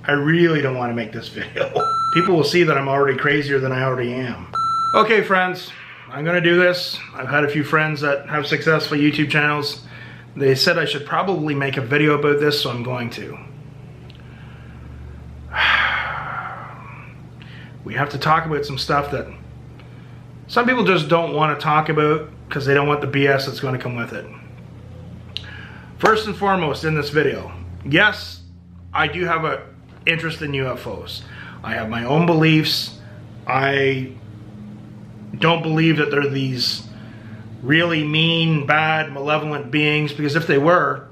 I really don't want to make this video. People will see that I'm already crazier than I already am. Okay, friends, I'm gonna do this. I've had a few friends that have successful YouTube channels. They said I should probably make a video about this, so I'm going to. We have to talk about some stuff that some people just don't want to talk about because they don't want the BS that's going to come with it. First and foremost in this video, yes, I do have an interest in UFOs. I have my own beliefs. I don't believe that they're these really mean, bad, malevolent beings, because if they were,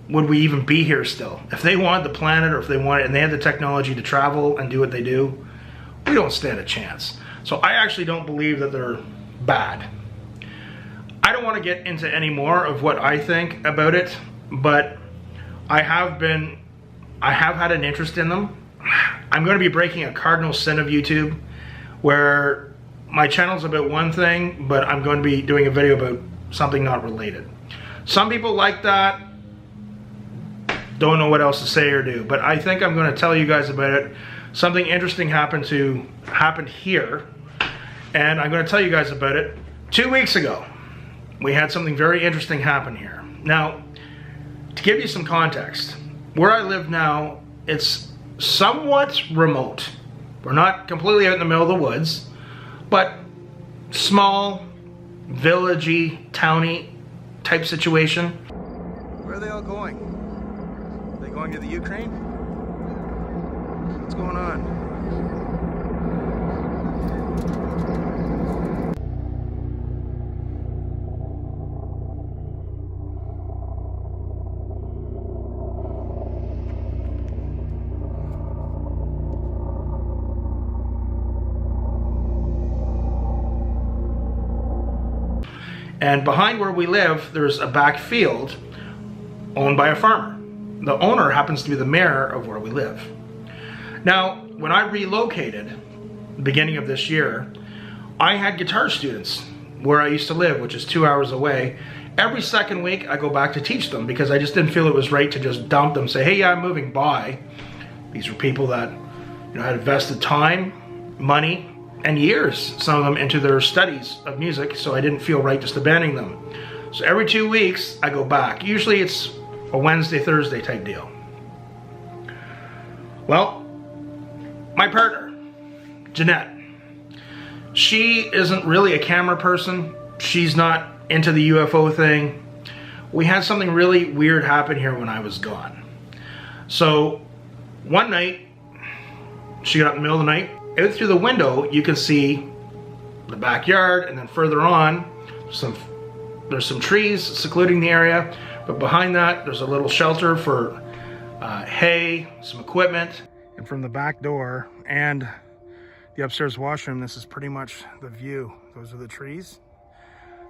would we even be here still? If they wanted the planet, or if they wanted, and they had the technology to travel and do what they do, we don't stand a chance. So I actually don't believe that they're bad. I don't want to get into any more of what I think about it, but I have had an interest in them. I'm going to be breaking a cardinal sin of YouTube, where my channel's about one thing, but I'm going to be doing a video about something not related. Some people like that, don't know what else to say or do, but I think I'm going to tell you guys about it. Something interesting happened here, and I'm going to tell you guys about it. 2 weeks ago, we had something very interesting happen here. Now, to give you some context, where I live now, it's somewhat remote. We're not completely out in the middle of the woods, but small, villagey, towny type situation. Where are they all going? Are they going to the Ukraine? What's going on? And behind where we live, there's a back field owned by a farmer. The owner happens to be the mayor of where we live. Now, when I relocated, beginning of this year, I had guitar students where I used to live, which is 2 hours away. Every second week, I go back to teach them because I just didn't feel it was right to just dump them, say, hey, yeah, I'm moving by. These were people that, you know, had invested time, money, and years, some of them, into their studies of music, so I didn't feel right just abandoning them. So every 2 weeks, I go back. Usually it's a Wednesday, Thursday type deal. Well, my partner, Jeanette, she isn't really a camera person. She's not into the UFO thing. We had something really weird happen here when I was gone. So one night, she got up in the middle of the night. Out through the window, you can see the backyard, and then further on, there's some trees secluding the area, but behind that, there's a little shelter for hay, some equipment. And from the back door and the upstairs washroom, this is pretty much the view. Those are the trees.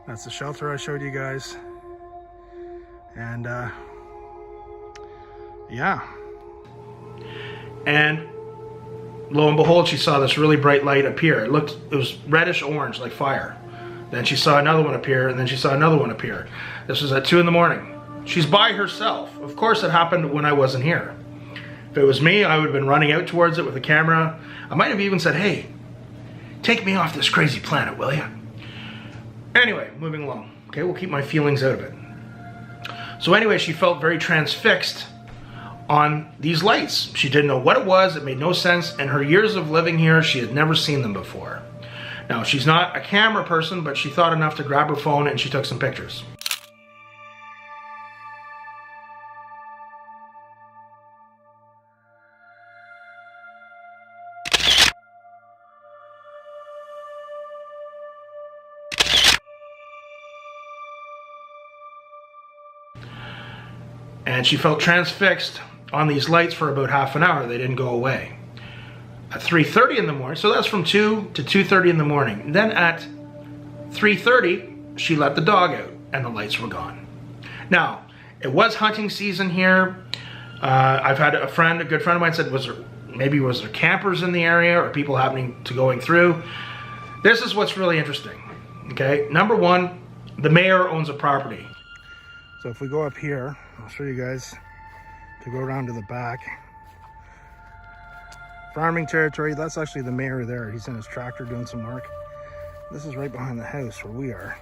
That's the shelter I showed you guys. And yeah. And lo and behold, she saw this really bright light appear. It was reddish orange, like fire. Then she saw another one appear, and then she saw another one appear. This was at 2 in the morning. She's by herself. Of course, it happened when I wasn't here. If it was me, I would have been running out towards it with a camera. I might have even said, hey, take me off this crazy planet, will you? Anyway, moving along. Okay, we'll keep my feelings out of it. So anyway, she felt very transfixed on these lights. She didn't know what it was. It made no sense. In her years of living here, she had never seen them before. Now, she's not a camera person, but she thought enough to grab her phone and she took some pictures. And she felt transfixed on these lights for about half an hour. They didn't go away. At 3:30 in the morning, so that's from 2 to 2:30 in the morning. Then at 3:30, she let the dog out and the lights were gone. Now, it was hunting season here. I've had a good friend of mine said, was there campers in the area or people happening to going through? This is what's really interesting, okay? Number one, the mayor owns a property. So if we go up here, I'll show you guys to go around to the back. farming territory. That's actually the mayor there. He's in his tractor doing some work. This is right behind the house where we are.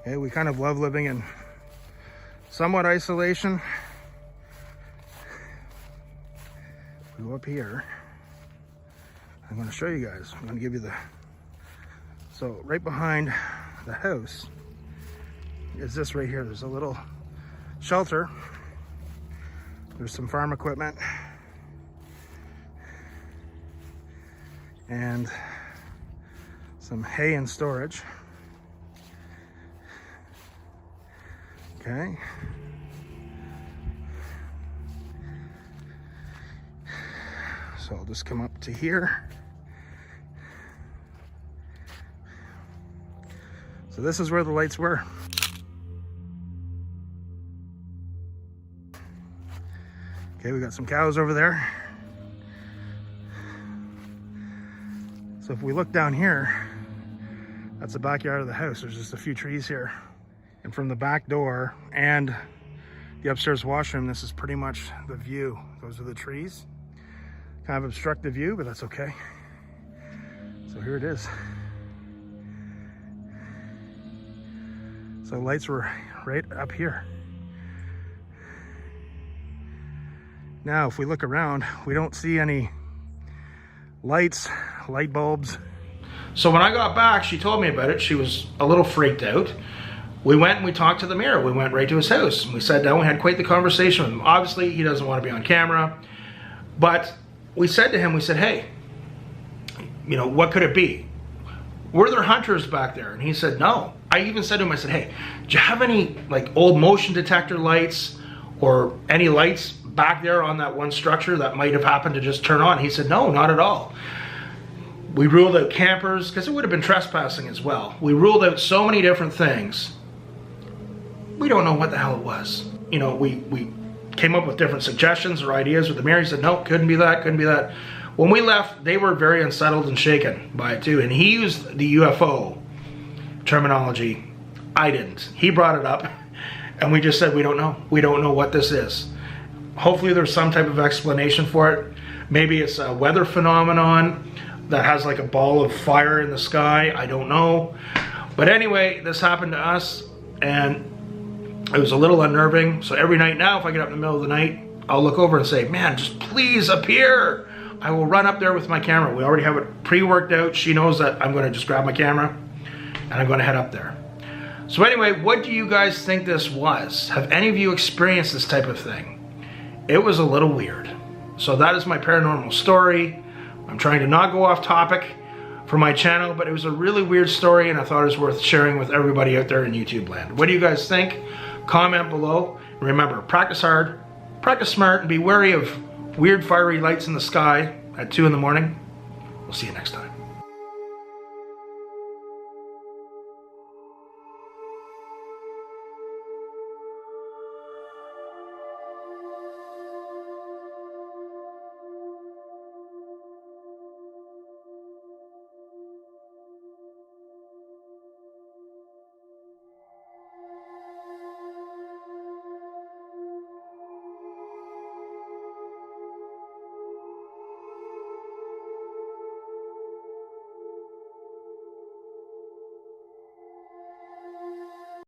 Okay, we kind of love living in somewhat isolation. We go up here. I'm going to show you guys. I'm going to give you the... So right behind the house is this right here. There's a little shelter. There's some farm equipment. And some hay and storage. Okay. So I'll just come up to here. So this is where the lights were. Okay, we got some cows over there. So if we look down here, that's the backyard of the house. There's just a few trees here. And from the back door and the upstairs washroom, this is pretty much the view. Those are the trees. Kind of obstruct the view, but that's okay. So here it is. So lights were right up here. Now, if we look around, we don't see any lights, light bulbs. So when I got back, she told me about it. She was a little freaked out. We went and we talked to the mayor. We went right to his house. We sat down, we had quite the conversation with him. Obviously, he doesn't want to be on camera. But we said to him, we said, hey, you know, what could it be? Were there hunters back there? And he said, no. I even said to him, I said, hey, do you have any like old motion detector lights or any lights back there on that one structure that might have happened to just turn on? He said, no, not at all. We ruled out campers because it would have been trespassing as well. We ruled out so many different things. We don't know what the hell it was. You know, we came up with different suggestions or ideas with the mayor. He said, no, couldn't be that, couldn't be that. When we left, they were very unsettled and shaken by it too. And he used the UFO terminology. I didn't. He brought it up and we just said, we don't know. We don't know what this is. Hopefully there's some type of explanation for it. Maybe it's a weather phenomenon that has like a ball of fire in the sky. I don't know. But anyway, this happened to us and it was a little unnerving. So every night now, if I get up in the middle of the night, I'll look over and say, man, just please appear. I will run up there with my camera. We already have it pre-worked out. She knows that I'm going to just grab my camera and I'm going to head up there. So anyway, what do you guys think this was? Have any of you experienced this type of thing? It was a little weird. So that is my paranormal story. I'm trying to not go off topic for my channel, but it was a really weird story and I thought it was worth sharing with everybody out there in YouTube land. What do you guys think? Comment below. Remember, practice hard, practice smart, and be wary of weird fiery lights in the sky at 2 in the morning. We'll see you next time.